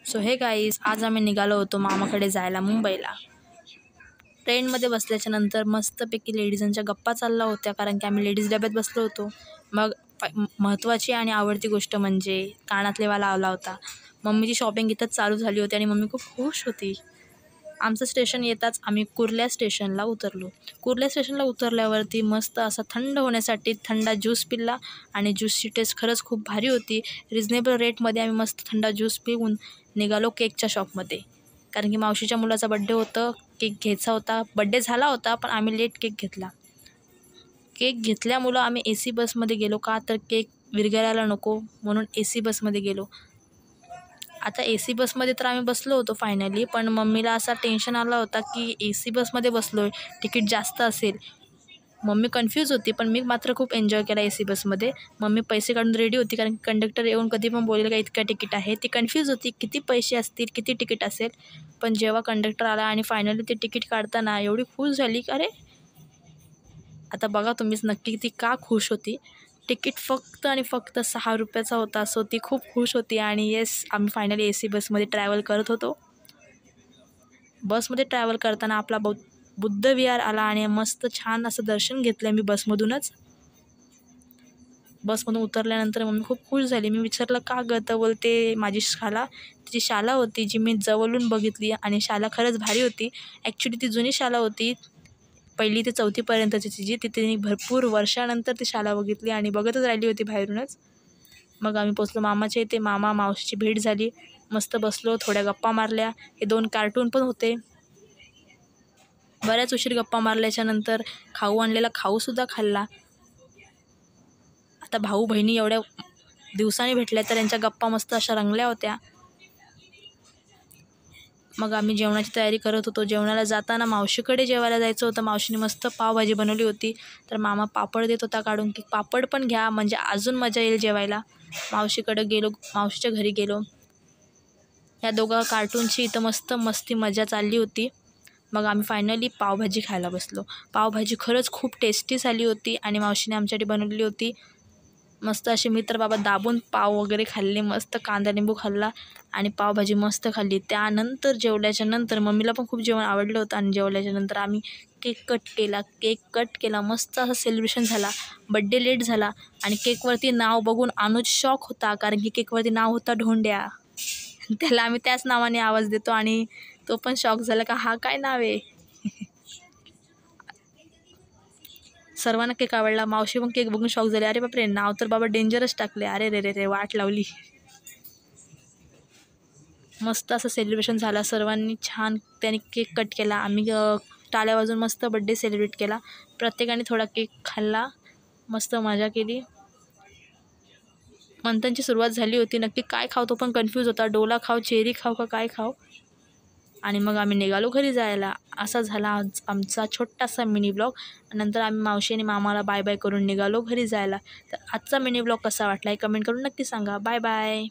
So हे guys, आज आम्ही निघालो होतो मामाकडे जायला मुंबईला. ट्रेनमध्ये बसल्याच्या नंतर मस्तपैकी लेडीजांच्या गप्पा चालल्या होत्या, कारण की आम्ही लेडीज डब्यात बसलो होतो. मग महत्त्वाची आणि आवडती गोष्ट म्हणजे कानातले वाला आला होता. मम्मीची शॉपिंग इथंच चालू झाली होती आणि मम्मी खूप खुश होती. आमचं स्टेशन येताच आम्ही कुर्ला स्टेशनला उतरलो. कुर्ला स्टेशनला उतरल्यावरती मस्त असा थंड होण्यासाठी थंडा ज्यूस पिला आणि ज्यूसची टेस्ट खरंच खूप भारी होती. रिजनेबल रेटमध्ये आम्ही मस्त थंडा ज्यूस पिऊन निघालो केकच्या शॉपमध्ये, कारण की मावशीच्या मुलाचा बड्डे होतं, केक घ्यायचा होता. बड्डे झाला होता पण आम्ही लेट केक घेतला. केक घेतल्यामुळं आम्ही AC बसमध्ये गेलो, का तर केक विरघळायला नको म्हणून AC बसमध्ये गेलो. आता AC बसमध्ये तर आम्ही बसलो होतो फायनली, पण मम्मीला असा टेन्शन आला होता की AC बसमध्ये बसलो आहे, तिकीट जास्त असेल. मम्मी कन्फ्यूज होती, पण मी मात्र खूप एन्जॉय केला AC बसमध्ये. मम्मी पैसे काढून रेडी होती, कारण कंडक्टर येऊन कधी पण बोलेल का इतका तिकीट आहे. ती कन्फ्यूज होती किती पैसे असतील, किती तिकीट असेल. पण जेव्हा कंडक्टर आला आणि फायनली ते तिकीट काढताना एवढी खुश झाली की अरे, आता बघा तुम्हीच नक्की ती का खुश होती. तिकीट फक्त आणि फक्त 6 रुपयाचा होता. सो ती खूप खुश होती. आणि येस, आम्ही फायनली AC बसमध्ये ट्रॅव्हल करत होतो. बसमध्ये ट्रॅव्हल करताना आपला बुद्ध विहार आला आणि मस्त छान असं दर्शन घेतलं मी बसमधूनच. बसमधून उतरल्यानंतर मम्मी खूप खुश झाली. मी विचारलं का गं? तर बोलते माझी शाला, तिची शाला होती जी मी जवळून बघितली आणि शाला खरंच भारी होती. ॲक्च्युली ती जुनी शाला होती, 1ली ते 4थीपर्यंतची तिची. तिथे मी भरपूर वर्षानंतर ती शाला बघितली आणि बघतच राहिली होती बाहेरूनच. मग आम्ही पोचलो मामाच्या इथे. मामा मावशीची भेट झाली, मस्त बसलो, थोड्या गप्पा मारल्या. हे 2 कार्टून पण होते. बऱ्याच उशीर गप्पा मारल्याच्या नंतर खाऊ आणलेला खाऊसुद्धा खाल्ला. आता भाऊ बहिणी एवढ्या दिवसांनी भेटल्या तर यांच्या गप्पा मस्त अशा रंगल्या होत्या. मग आम्ही जेवणाची तयारी करत होतो. जेवणाला जाताना मावशीकडे जेवायला जायचं होतं. मावशीने मस्त पावभाजी बनवली होती, तर मामा पापड देत होता काढून की पापड पण घ्या म्हणजे अजून मजा येईल जेवायला. मावशीकडे गेलो, मावशीच्या घरी गेलो. या दोघा कार्टूनची इथं मस्त मस्ती मजा चालली होती. मग आम्ही फायनली पावभाजी खायला बसलो. पावभाजी खरंच खूप टेस्टी झाली होती आणि मावशीने आमच्यासाठी बनवलेली होती. मस्त असे मी तर बाबा दाबून पाव वगैरे खाल्ले, मस्त कांदा लिंबू खाल्ला आणि पावभाजी मस्त खाल्ली. त्यानंतर जेवल्याच्या नंतर मम्मीला पण खूप जेवण आवडलं होतं आणि जेवल्याच्या नंतर आम्ही केक कट केला. मस्त असं सेलिब्रेशन झाला. बड्डे लेट झाला आणि केकवरती नाव बघून अनुज शॉक होता, कारण की केकवरती नाव होता ढोंड्या. त्याला आम्ही त्याच नावाने आवाज देतो आणि तो पण शॉक झाला का हा काय नाव आहे. सर्वांना केक आवडला. मावशी पण केक बघून शॉक झाले. अरे बापरे, नाव तर बाबा डेंजरच टाकले. अरे रे रे रे, वाट लावली. मस्त असं सेलिब्रेशन झाला. सर्वांनी छान त्याने केक कट केला. आम्ही टाळ्या वाजून मस्त बड्डे सेलिब्रेट केला. प्रत्येकाने थोडा केक खाल्ला, मस्त मजा केली. मंथनची सुरुवात झाली होती. नक्की काय खाऊ तो पण कन्फ्यूज होता. डोला खाऊ, चेरी खाऊ का काय खाऊ. आणि मग आम्ही निघालो घरी जायला. असा झाला आज आमचा छोटासा मिनी ब्लॉग. नंतर आम्ही मावशी आणि मामाला बाय बाय करून निघालो घरी जायला. तर आजचा मिनी ब्लॉग कसा वाटला हे कमेंट करून नक्की सांगा. Bye bye.